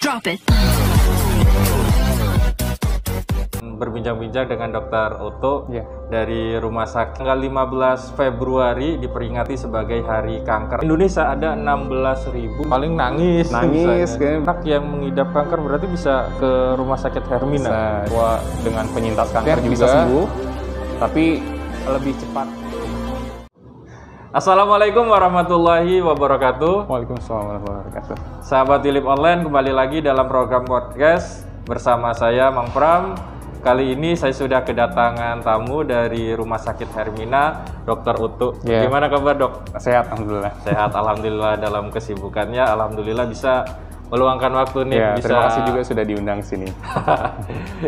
Drop it. Berbincang-bincang dengan Dr. Otto dari Rumah Sakit. Tanggal 15 Februari diperingati sebagai Hari Kanker. Indonesia ada 16.000. Paling nangis kan. Anak yang mengidap kanker berarti bisa ke Rumah Sakit Hermina. Wah, dengan penyintas kanker juga bisa sembuh, tapi lebih cepat. Assalamualaikum warahmatullahi wabarakatuh. Waalaikumsalam warahmatullahi wabarakatuh. Sahabat Tilip Online, kembali lagi dalam program podcast bersama saya Mang Pram. Kali ini saya sudah kedatangan tamu dari Rumah Sakit Hermina, Dr. Otto. Gimana kabar, Dok? Sehat, alhamdulillah. Sehat, alhamdulillah. Dalam kesibukannya, alhamdulillah bisa meluangkan waktu nih. Terima kasih juga sudah diundang sini.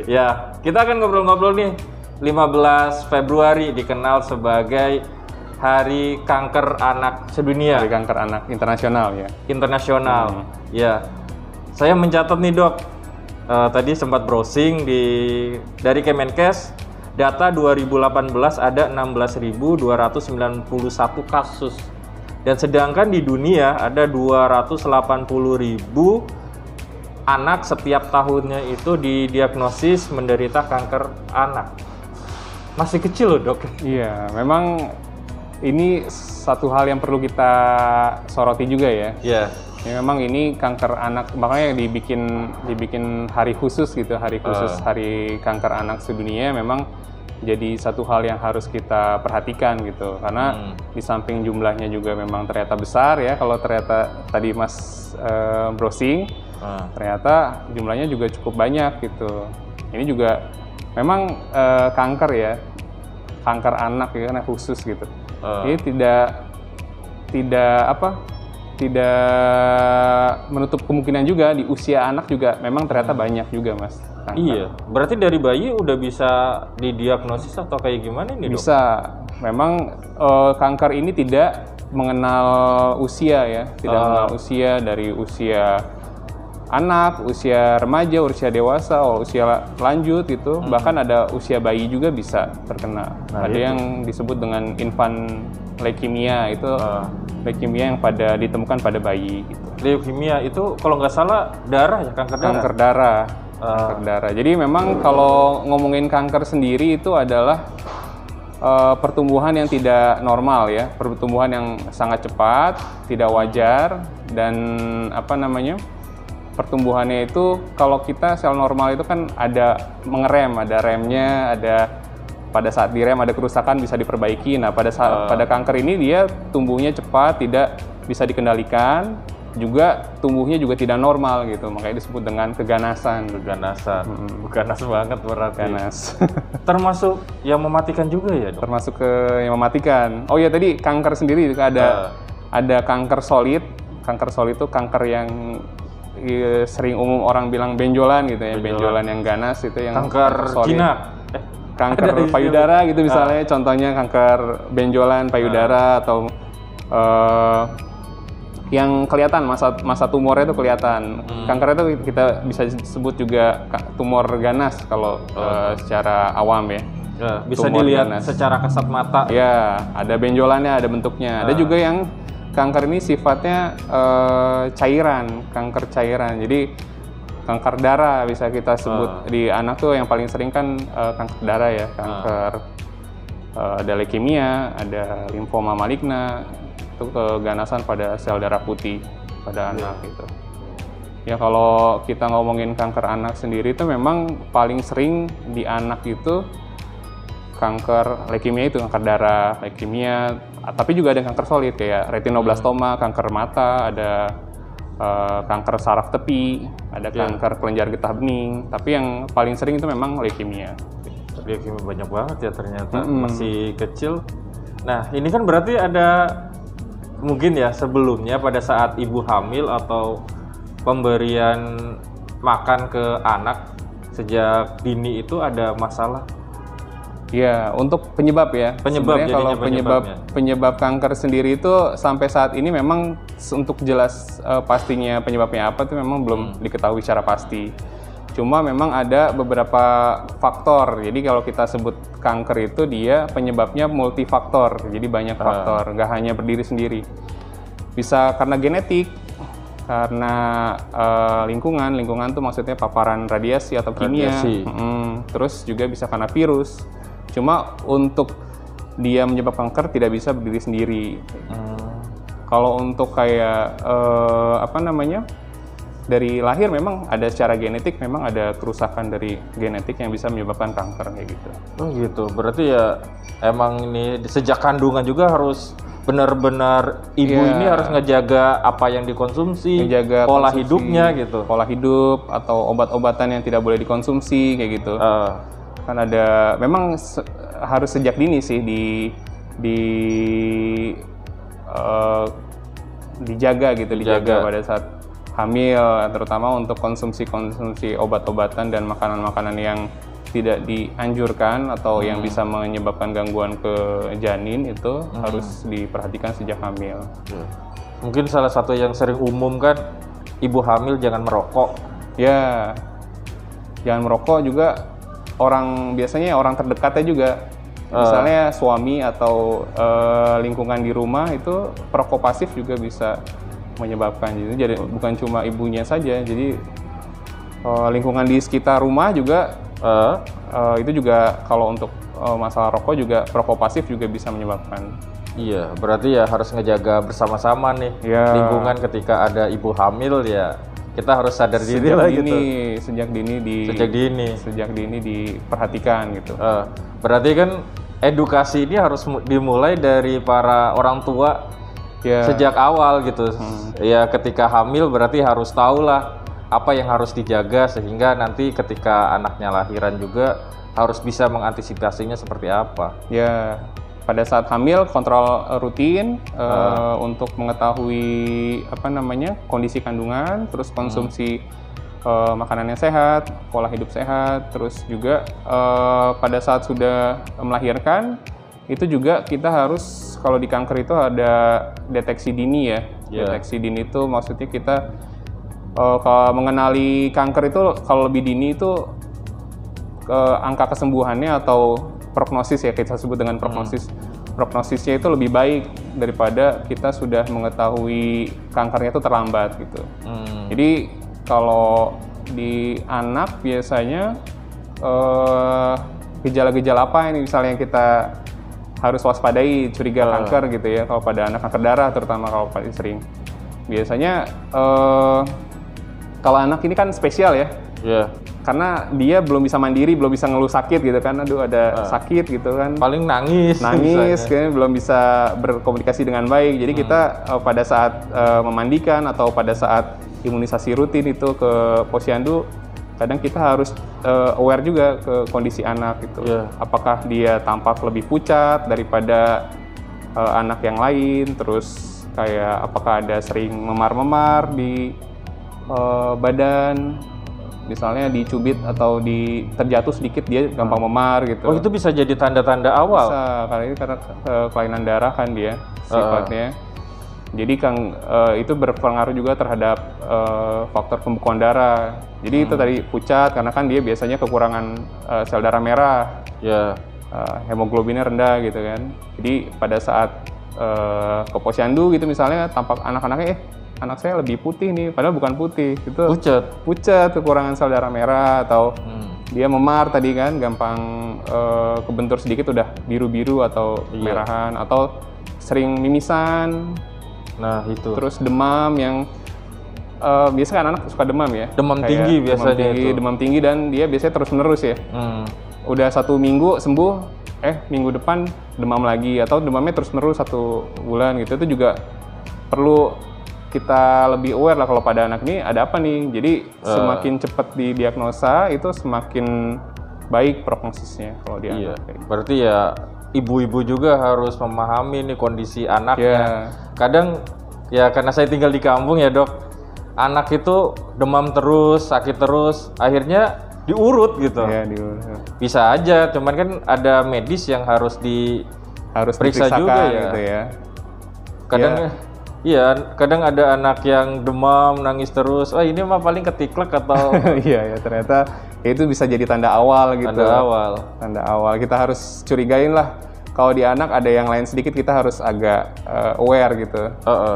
Ya, kita akan ngobrol-ngobrol nih. 15 Februari dikenal sebagai Hari Kanker Anak Sedunia. Hari Kanker Anak Internasional ya. Internasional. Ya, saya mencatat nih, Dok. Tadi sempat browsing dari Kemenkes, data 2018 ada 16.291 kasus. Dan sedangkan di dunia ada 280.000 anak setiap tahunnya itu didiagnosis menderita kanker anak. Masih kecil loh, Dok. Iya, memang ini satu hal yang perlu kita soroti juga ya. Iya. Ya, memang ini kanker anak, makanya dibikin hari khusus gitu, hari khusus Hari Kanker Anak Sedunia. Memang jadi satu hal yang harus kita perhatikan gitu, karena di samping jumlahnya juga memang ternyata besar ya. Kalau ternyata tadi Mas browsing, ternyata jumlahnya juga cukup banyak gitu. Ini juga memang kanker ya, kanker anak ya, karena khusus gitu. Ini tidak menutup kemungkinan juga di usia anak juga memang ternyata banyak juga, Mas. Kanker. Iya, berarti dari bayi udah bisa didiagnosis atau kayak gimana nih, Dok? Bisa. Memang kanker ini tidak mengenal usia ya, tidak mengenal usia, dari usia anak, usia remaja, usia dewasa, usia lanjut gitu. Bahkan ada usia bayi juga bisa terkena. Ada yang disebut dengan infant leukemia, itu leukemia yang ditemukan pada bayi gitu. Leukemia itu kalau nggak salah darah ya, kanker darah? Kanker darah. Kanker darah. Jadi memang kalau ngomongin kanker sendiri itu adalah pertumbuhan yang tidak normal ya, pertumbuhan yang sangat cepat, tidak wajar, dan pertumbuhannya itu kalau kita sel normal itu kan ada mengerem, ada remnya, ada pada saat direm ada kerusakan bisa diperbaiki. Nah, pada kanker ini dia tumbuhnya cepat, tidak bisa dikendalikan, juga tumbuhnya juga tidak normal gitu. Makanya disebut dengan keganasan. Ganas banget berarti. Ganas. Termasuk yang mematikan juga ya, Dok? Termasuk yang mematikan. Oh ya, tadi kanker sendiri juga ada kanker solid. Kanker solid itu kanker yang sering umum orang bilang benjolan gitu ya, benjolan yang ganas itu yang kanker jinak. Kanker payudara gitu misalnya, contohnya kanker benjolan payudara atau yang kelihatan masa tumornya itu kelihatan. Kanker itu kita bisa sebut juga tumor ganas kalau secara awam ya. Bisa tumor dilihat ganas secara kasat mata. Ya, ada benjolannya, ada bentuknya. Ada juga yang kanker ini sifatnya cairan, kanker cairan. Jadi kanker darah bisa kita sebut di anak tuh yang paling sering kan kanker darah ya, kanker ada leukemia, ada limfoma maligna, itu keganasan pada sel darah putih pada anak gitu. Ya kalau kita ngomongin kanker anak sendiri itu memang paling sering di anak itu kanker leukemia, itu kanker darah, leukemia, tapi juga ada kanker solid kayak retinoblastoma, kanker mata, ada kanker saraf tepi, ada kanker kelenjar getah bening, tapi yang paling sering itu memang leukemia. Leukemia banyak banget ya ternyata, masih kecil. Nah, ini kan berarti ada mungkin ya sebelumnya pada saat ibu hamil atau pemberian makan ke anak sejak dini itu ada masalah. Ya, untuk penyebab ya. Sebenarnya kalau penyebab kanker sendiri itu sampai saat ini memang untuk jelas pastinya penyebabnya apa itu memang belum diketahui secara pasti. Cuma memang ada beberapa faktor. Jadi kalau kita sebut kanker itu dia penyebabnya multifaktor. Jadi banyak faktor, nggak hanya berdiri sendiri. Bisa karena genetik, karena lingkungan tuh maksudnya paparan radiasi atau kimia. Terus juga bisa karena virus. Cuma untuk dia menyebabkan kanker tidak bisa berdiri sendiri. Kalau untuk kayak dari lahir memang ada secara genetik, memang ada kerusakan dari genetik yang bisa menyebabkan kanker kayak gitu. Oh gitu, berarti ya emang ini sejak kandungan juga harus benar-benar ibu ini harus ngejaga apa yang dikonsumsi, ngejaga pola hidupnya gitu. Pola hidup atau obat-obatan yang tidak boleh dikonsumsi kayak gitu. Kan ada, memang harus sejak dini sih dijaga pada saat hamil, terutama untuk konsumsi obat-obatan dan makanan-makanan yang tidak dianjurkan atau yang bisa menyebabkan gangguan ke janin itu harus diperhatikan sejak hamil. Mungkin salah satu yang sering umum kan ibu hamil jangan merokok. Ya, jangan merokok juga biasanya orang terdekatnya juga. Misalnya suami atau lingkungan di rumah itu perokok pasif juga bisa menyebabkan. Jadi bukan cuma ibunya saja, jadi lingkungan di sekitar rumah juga itu juga kalau untuk masalah rokok juga perokok pasif juga bisa menyebabkan. Iya, berarti ya harus ngejaga bersama-sama nih lingkungan ketika ada ibu hamil ya. Kita harus sadar diri lah gitu. Sejak dini diperhatikan gitu. Berarti kan edukasi ini harus dimulai dari para orang tua sejak awal gitu. Ya ketika hamil berarti harus tahu lah apa yang harus dijaga sehingga nanti ketika anaknya lahiran juga harus bisa mengantisipasinya seperti apa. Ya, pada saat hamil kontrol rutin untuk mengetahui kondisi kandungan, terus konsumsi makanan yang sehat, pola hidup sehat, terus juga pada saat sudah melahirkan itu juga kita harus, kalau di kanker itu ada deteksi dini ya. Deteksi dini itu maksudnya kita kalau mengenali kanker itu kalau lebih dini itu angka kesembuhannya atau prognosis ya, kita sebut dengan prognosis. Prognosisnya itu lebih baik daripada kita sudah mengetahui kankernya itu terlambat gitu. Jadi kalau di anak biasanya gejala-gejala apa ini misalnya kita harus waspadai curiga kanker gitu ya, kalau pada anak kanker darah terutama kalau paling sering. Biasanya kalau anak ini kan spesial ya. Karena dia belum bisa mandiri, belum bisa ngeluh sakit gitu kan, aduh ada sakit gitu kan. Paling nangis kayaknya belum bisa berkomunikasi dengan baik. Jadi kita pada saat memandikan atau pada saat imunisasi rutin itu ke posyandu, kadang kita harus aware juga ke kondisi anak gitu. Apakah dia tampak lebih pucat daripada anak yang lain, terus kayak apakah ada sering memar-memar di badan, misalnya dicubit atau terjatuh sedikit dia gampang memar gitu. Oh, itu bisa jadi tanda-tanda awal? Bisa, karena kelainan darah kan dia sifatnya. Jadi itu berpengaruh juga terhadap faktor pembekuan darah. Jadi itu tadi pucat karena kan dia biasanya kekurangan sel darah merah. Hemoglobinnya rendah gitu kan. Jadi pada saat ke posyandu gitu misalnya tampak anak-anaknya anak saya lebih putih nih, padahal bukan putih, itu pucat kekurangan sel darah merah atau dia memar tadi kan, gampang kebentur sedikit udah biru-biru atau kemerahan atau sering mimisan. Nah itu. Terus demam yang biasa kan anak suka demam ya. Demam tinggi biasanya itu. Demam tinggi dan dia biasanya terus-menerus ya. Udah 1 minggu sembuh, minggu depan demam lagi atau demamnya terus-menerus 1 bulan gitu. Itu juga perlu kita lebih aware lah kalau pada anak ini ada apa nih. Jadi semakin cepat didiagnosa itu semakin baik prognosisnya kalau di anak. Berarti ya ibu-ibu juga harus memahami nih kondisi anaknya. Kadang ya karena saya tinggal di kampung ya dok, anak itu demam terus, sakit terus, akhirnya diurut gitu. Diurut. Bisa aja, cuman kan ada medis yang harus diperiksa juga ya. Gitu ya. Kadang kadang ada anak yang demam, nangis terus. Oh ini mah paling ketiklek atau ternyata itu bisa jadi tanda awal gitu. Tanda awal. Kita harus curigain lah. kalau di anak ada yang lain sedikit kita harus agak aware gitu.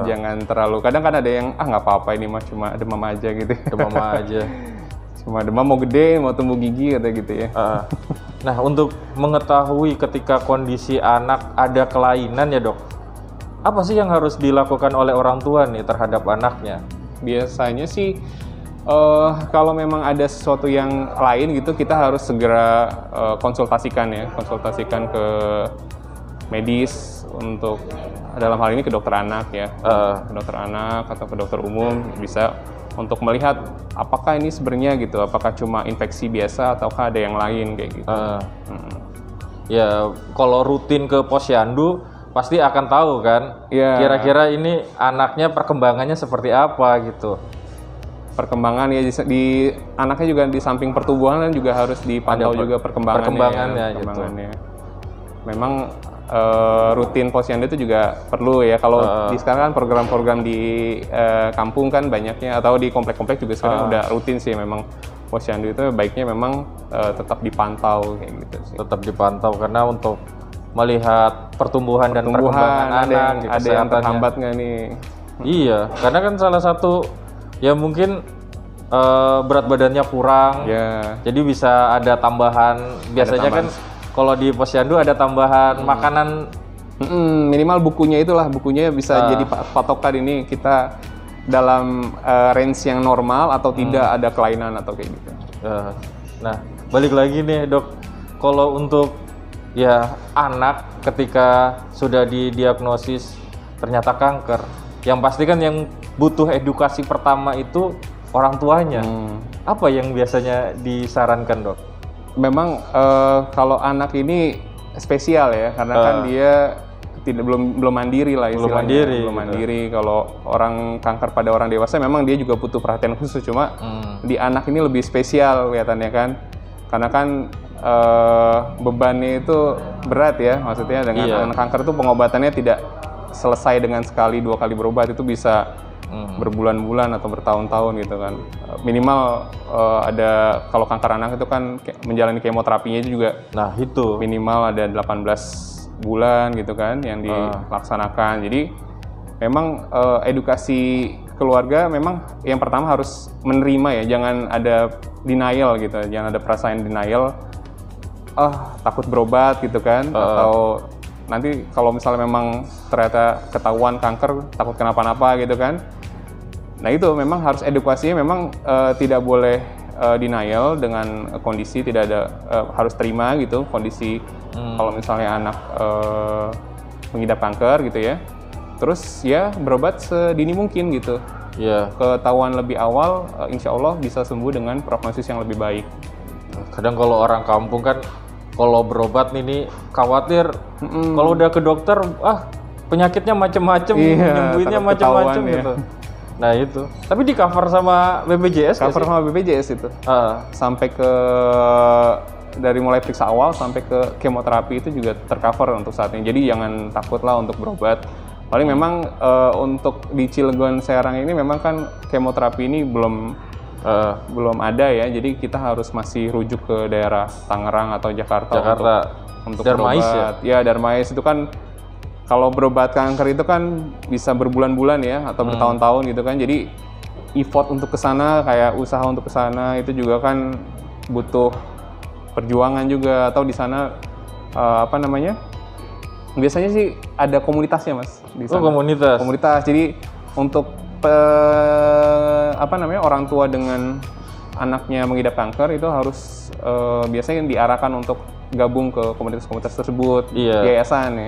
Jangan terlalu, kadang kan ada yang nggak apa-apa ini mah cuma demam aja gitu. Demam aja. Cuma demam mau gede, mau tumbuh gigi atau gitu ya. Nah, untuk mengetahui ketika kondisi anak ada kelainan ya dok, apa sih yang harus dilakukan oleh orang tua nih terhadap anaknya? Biasanya sih kalau memang ada sesuatu yang lain gitu, kita harus segera konsultasikan ke medis, untuk dalam hal ini ke dokter anak ya, ke dokter anak atau ke dokter umum, bisa untuk melihat apakah ini sebenarnya gitu, apakah cuma infeksi biasa ataukah ada yang lain kayak gitu. Ya kalau rutin ke posyandu pasti akan tahu kan, kira-kira ini anaknya perkembangannya seperti apa gitu. Perkembangan ya di anaknya juga di samping pertumbuhan kan juga harus dipantau juga perkembangannya. Gitu. Memang rutin posyandu itu juga perlu ya. Kalau di sekarang kan program-program di kampung kan banyaknya, atau di komplek-komplek juga sekarang udah rutin sih. Memang posyandu itu baiknya memang tetap dipantau kayak gitu sih. Tetap dipantau karena untuk melihat pertumbuhan dan perkembangan anak, ada yang terhambat nggak nih? Iya, karena kan salah satu ya mungkin berat badannya kurang, jadi bisa ada tambahan. Biasanya kan kalau di posyandu ada tambahan makanan, minimal bukunya bisa jadi patokan ini kita dalam range yang normal atau tidak ada kelainan atau kayak gitu. Nah, balik lagi nih dok, kalau untuk ya anak ketika sudah didiagnosis ternyata kanker, yang pasti kan yang butuh edukasi pertama itu orang tuanya. Apa yang biasanya disarankan dok? Memang kalau anak ini spesial ya, karena kan dia belum mandiri lah istilahnya. Belum mandiri. Kalau orang kanker pada orang dewasa memang dia juga butuh perhatian khusus, cuma di anak ini lebih spesial kelihatannya kan, karena kan bebannya itu berat ya, maksudnya dengan anak kanker itu pengobatannya tidak selesai dengan sekali 2 kali berobat, itu bisa berbulan-bulan atau bertahun-tahun gitu kan. Minimal ada, kalau kanker anak itu kan menjalani kemoterapinya itu juga. Nah itu minimal ada 18 bulan gitu kan yang dilaksanakan. Jadi memang edukasi keluarga memang yang pertama harus menerima ya, jangan ada denial gitu, jangan ada perasaan denial. Takut berobat gitu kan, atau nanti kalau misalnya memang ternyata ketahuan kanker takut kenapa-napa gitu kan. Nah itu memang harus edukasinya, memang tidak boleh denial dengan kondisi, tidak ada harus terima gitu kondisi. Kalau misalnya anak mengidap kanker gitu ya, terus ya berobat sedini mungkin gitu. Ketahuan lebih awal, insya Allah bisa sembuh dengan prognosis yang lebih baik. Kadang kalau orang kampung kan kalau berobat nih khawatir kalau udah ke dokter penyakitnya macem-macem, nyembuhinnya macem-macem gitu. Nah itu, tapi di cover sama BPJS? Cover sama BPJS itu. Sampai ke dari mulai periksa awal sampai ke kemoterapi itu juga tercover untuk saat ini. Jadi jangan takut lah untuk berobat. Paling memang untuk di Cilegon Serang ini memang kan kemoterapi ini belum ada ya, jadi kita harus masih rujuk ke daerah Tangerang atau Jakarta untuk Darmais berobat. Ya Darmais itu kan kalau berobat kanker itu kan bisa berbulan-bulan ya, atau bertahun-tahun gitu kan. Jadi effort untuk kesana, kayak usaha untuk kesana itu juga kan butuh perjuangan juga. Atau di sana biasanya sih ada komunitasnya mas di sana. Komunitas. Jadi untuk orang tua dengan anaknya mengidap kanker itu harus biasanya diarahkan untuk gabung ke komunitas-komunitas tersebut, yayasan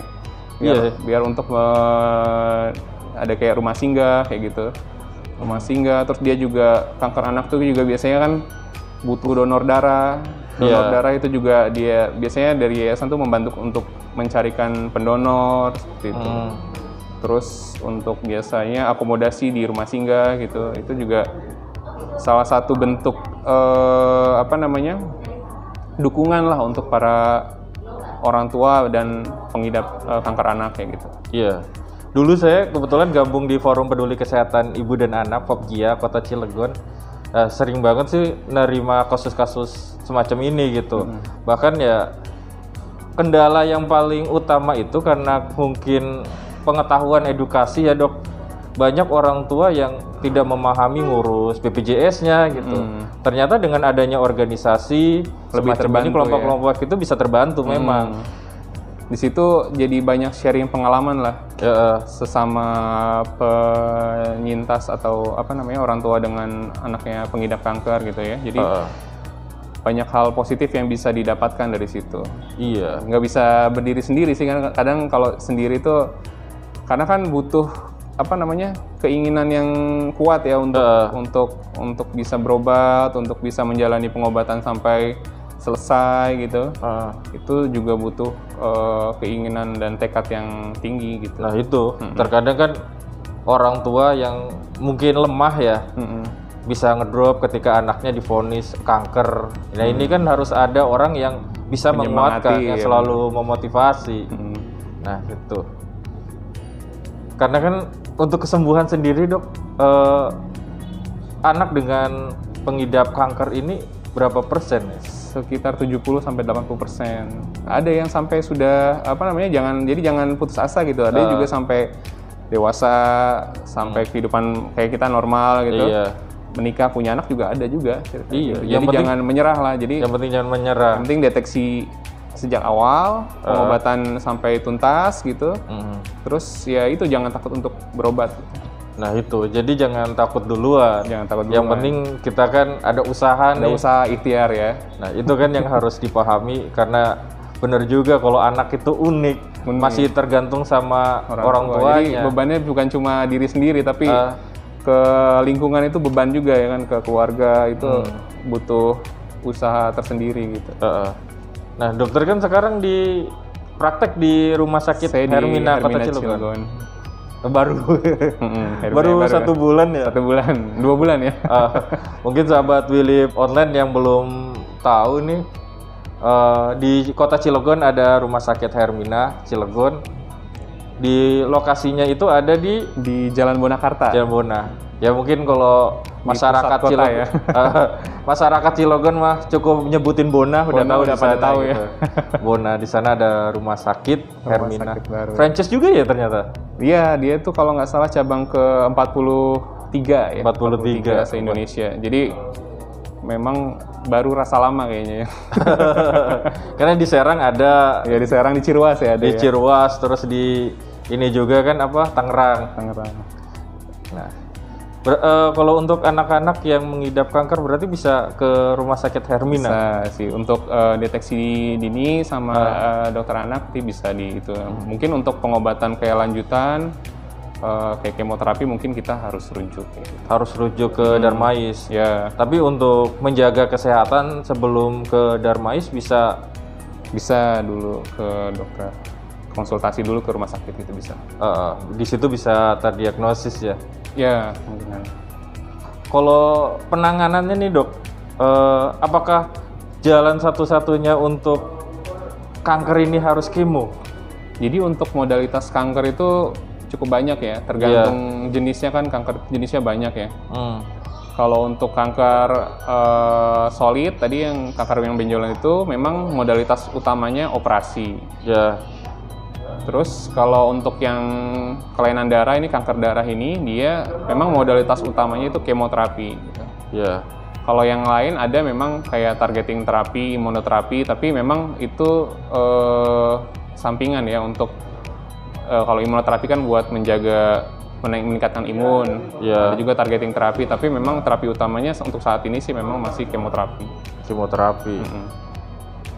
ya, biar untuk ada kayak rumah singgah kayak gitu, rumah singgah. Terus dia juga kanker anak tuh juga biasanya kan butuh donor darah. Darah itu juga dia biasanya dari yayasan tuh membantu untuk mencarikan pendonor seperti itu. Terus untuk biasanya akomodasi di rumah singgah gitu, itu juga salah satu bentuk dukungan lah untuk para orang tua dan pengidap kanker anak kayak gitu. Iya. Dulu saya kebetulan gabung di Forum Peduli Kesehatan Ibu dan Anak Popgia Kota Cilegon. Sering banget sih nerima kasus-kasus semacam ini gitu. Bahkan ya kendala yang paling utama itu karena mungkin pengetahuan edukasi ya dok. Banyak orang tua yang tidak memahami ngurus BPJS-nya gitu. Ternyata dengan adanya organisasi Lebih terbantu ini, kelompok-kelompok itu bisa terbantu memang. Di situ jadi banyak sharing pengalaman lah sesama penyintas atau apa namanya orang tua dengan anaknya pengidap kanker gitu ya. Jadi banyak hal positif yang bisa didapatkan dari situ. Iya. Nggak bisa berdiri sendiri sih, kan kadang kalau sendiri tuh karena kan butuh apa namanya keinginan yang kuat ya untuk bisa berobat, untuk bisa menjalani pengobatan sampai selesai gitu. Itu juga butuh keinginan dan tekad yang tinggi gitu. Nah itu terkadang kan orang tua yang mungkin lemah ya bisa ngedrop ketika anaknya divonis kanker. Nah ini kan harus ada orang yang bisa menguatkan, yang selalu memotivasi. Nah itu karena kan untuk kesembuhan sendiri dok, anak dengan pengidap kanker ini berapa persen ya? Sekitar 70-80%. Ada yang sampai sudah apa namanya jangan putus asa gitu. Ada juga sampai dewasa, sampai kehidupan kayak kita normal gitu. Iya. Menikah punya anak juga ada juga. Iya. Jadi jangan menyerah lah. Jadi yang penting jangan menyerah. Yang penting deteksi sejak awal, pengobatan sampai tuntas gitu. Terus ya itu jangan takut untuk berobat. Nah itu, jadi jangan takut duluan. Jangan takut duluan. Yang penting kita kan ada usaha nih. Ada usaha ikhtiar ya. Nah itu kan yang harus dipahami karena benar juga kalau anak itu unik. Masih tergantung sama orang tuanya. Jadi bebannya bukan cuma diri sendiri tapi ke lingkungan itu beban juga ya kan, ke keluarga itu butuh usaha tersendiri gitu. Nah dokter kan sekarang di praktek di Rumah Sakit Hermina Kota Cilegon. Baru 1 bulan ya? 1 bulan, 2 bulan ya. Mungkin sahabat Willip Online yang belum tahu nih, di Kota Cilegon ada Rumah Sakit Hermina Cilegon. Di lokasinya itu ada di Jalan Bonakarta. Jalan Bona. Ya mungkin kalau masyarakat Cilegon, ya. Masyarakat Cilegon mah cukup nyebutin Bona, udah pada tahu gitu. Ya. Bona, di sana ada rumah sakit Hermina. Franchise juga ya ternyata. Iya, dia tuh kalau nggak salah cabang ke 43 ya. 43 se-Indonesia. Jadi memang baru rasa lama kayaknya ya. Karena di Serang ada. Ya di Serang, di Ciruas ya ada. Di Ciruas, terus di ini juga kan apa Tangerang. Nah, kalau untuk anak-anak yang mengidap kanker berarti bisa ke Rumah Sakit Hermina. Bisa sih untuk deteksi dini sama dokter anak bisa di itu. Mungkin untuk pengobatan kayak lanjutan kayak kemoterapi mungkin kita harus rujuk. Gitu. Harus rujuk ke Darmais. Ya. Tapi untuk menjaga kesehatan sebelum ke Darmais bisa dulu ke dokter. Konsultasi dulu ke rumah sakit itu bisa. Di situ bisa terdiagnosis ya. Ya, mungkin. Kalau penanganannya nih dok, apakah jalan satu-satunya untuk kanker ini harus kemo? Jadi untuk modalitas kanker itu cukup banyak ya, tergantung jenisnya kan, kanker jenisnya banyak ya. Kalau untuk kanker solid tadi yang kanker yang benjolan itu memang modalitas utamanya operasi. Ya. Terus kalau untuk yang kelainan darah ini, kanker darah ini dia memang modalitas utamanya itu kemoterapi. Gitu. Ya. Kalau yang lain ada memang kayak targeting terapi, imunoterapi, tapi memang itu sampingan ya untuk kalau imunoterapi kan buat meningkatkan imun. Ya. Ada juga targeting terapi, tapi memang terapi utamanya untuk saat ini sih memang masih kemoterapi.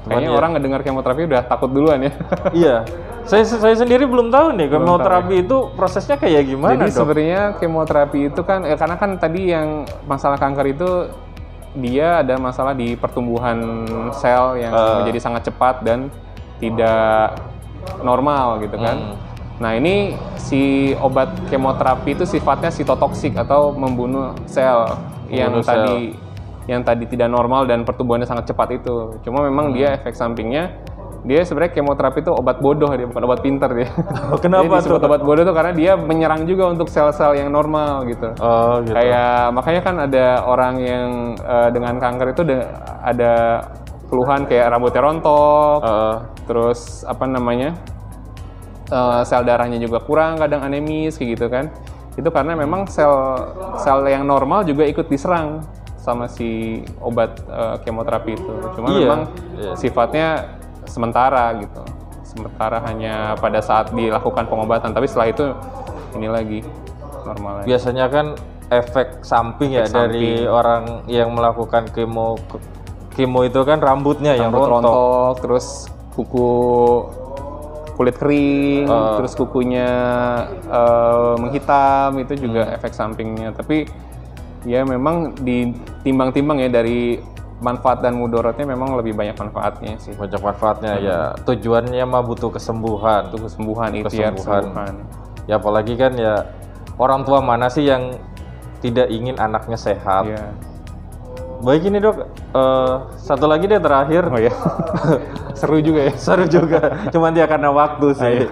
Kayaknya orang ngedengar kemoterapi udah takut duluan ya. Iya. Saya sendiri belum tahu nih kemoterapi itu prosesnya kayak gimana. Jadi sebenarnya kemoterapi itu kan karena kan tadi yang masalah kanker itu dia ada masalah di pertumbuhan sel yang menjadi sangat cepat dan tidak normal gitu kan. Nah ini si obat kemoterapi itu sifatnya sitotoksik atau membunuh sel yang tadi tidak normal dan pertumbuhannya sangat cepat itu. Cuma memang dia efek sampingnya, dia sebenarnya kemoterapi itu obat bodoh, dia bukan obat pintar dia. Kenapa disebut obat bodoh tuh karena dia menyerang juga untuk sel-sel yang normal gitu. Gitu. Kayak makanya kan ada orang yang dengan kanker itu ada keluhan kayak rambutnya rontok, terus apa namanya, sel darahnya juga kurang, kadang anemis kayak gitu kan. Itu karena memang sel yang normal juga ikut diserang sama si obat kemoterapi itu. Cuma memang sifatnya sementara gitu. Sementara hanya pada saat dilakukan pengobatan, tapi setelah itu ini lagi normal lagi. Biasanya kan efek samping dari orang yang melakukan kemo itu kan rambutnya yang rontok, terus kulit kering, terus kukunya menghitam, itu juga efek sampingnya. Tapi ya memang ditimbang-timbang ya, dari manfaat dan mudorotnya memang lebih banyak manfaatnya sih. Banyak manfaatnya ya. Tujuannya mah butuh kesembuhan. Ya apalagi kan ya orang tua mana sih yang tidak ingin anaknya sehat. Iya. Baik ini dok, satu lagi deh terakhir. Oh ya, seru juga ya. Seru juga, cuman dia karena waktu sih.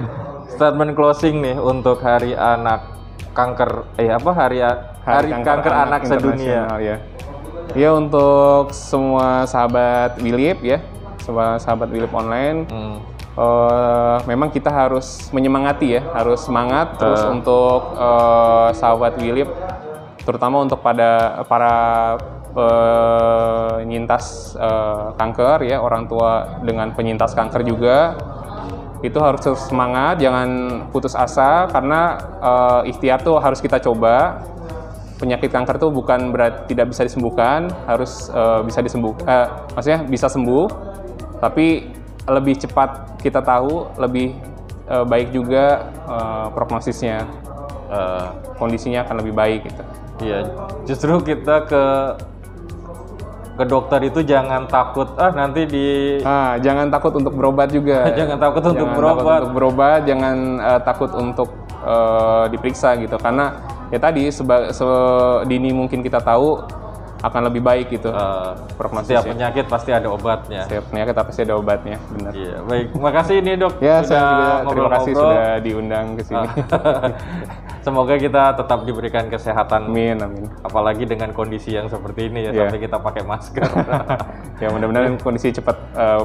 Statement closing nih untuk Hari Anak Kanker, Hari Kanker Anak Sedunia. Ya untuk semua sahabat Wilip ya, semua sahabat Wilip online, memang kita harus menyemangati ya, harus semangat terus untuk sahabat Wilip, terutama untuk para penyintas kanker ya, orang tua dengan penyintas kanker juga, itu harus terus semangat, jangan putus asa, karena ikhtiar tuh harus kita coba. Penyakit kanker tuh bukan berarti tidak bisa disembuhkan, harus bisa disembuhkan, maksudnya bisa sembuh, tapi lebih cepat kita tahu, lebih baik juga prognosisnya, kondisinya akan lebih baik gitu. Iya, justru kita ke dokter itu jangan takut nanti jangan takut untuk berobat juga. Jangan takut untuk berobat. Jangan takut untuk diperiksa gitu, karena ya tadi sedini mungkin kita tahu akan lebih baik gitu. Setiap penyakit pasti ada obatnya. Setiap penyakit pasti ada obatnya, benar. Iya, baik. Makasih nih dok. Ya, saya juga terima kasih sudah diundang ke sini. Semoga kita tetap diberikan kesehatan. Amin. Apalagi dengan kondisi yang seperti ini ya, sampai kita pakai masker. Ya mudah-mudahan kondisi cepat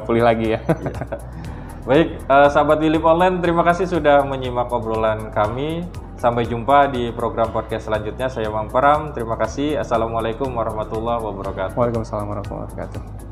pulih lagi ya. Baik, sahabat Wilip Online, terima kasih sudah menyimak obrolan kami. Sampai jumpa di program podcast selanjutnya. Saya Mang Pram. Terima kasih. Assalamualaikum warahmatullahi wabarakatuh. Waalaikumsalam warahmatullahi wabarakatuh.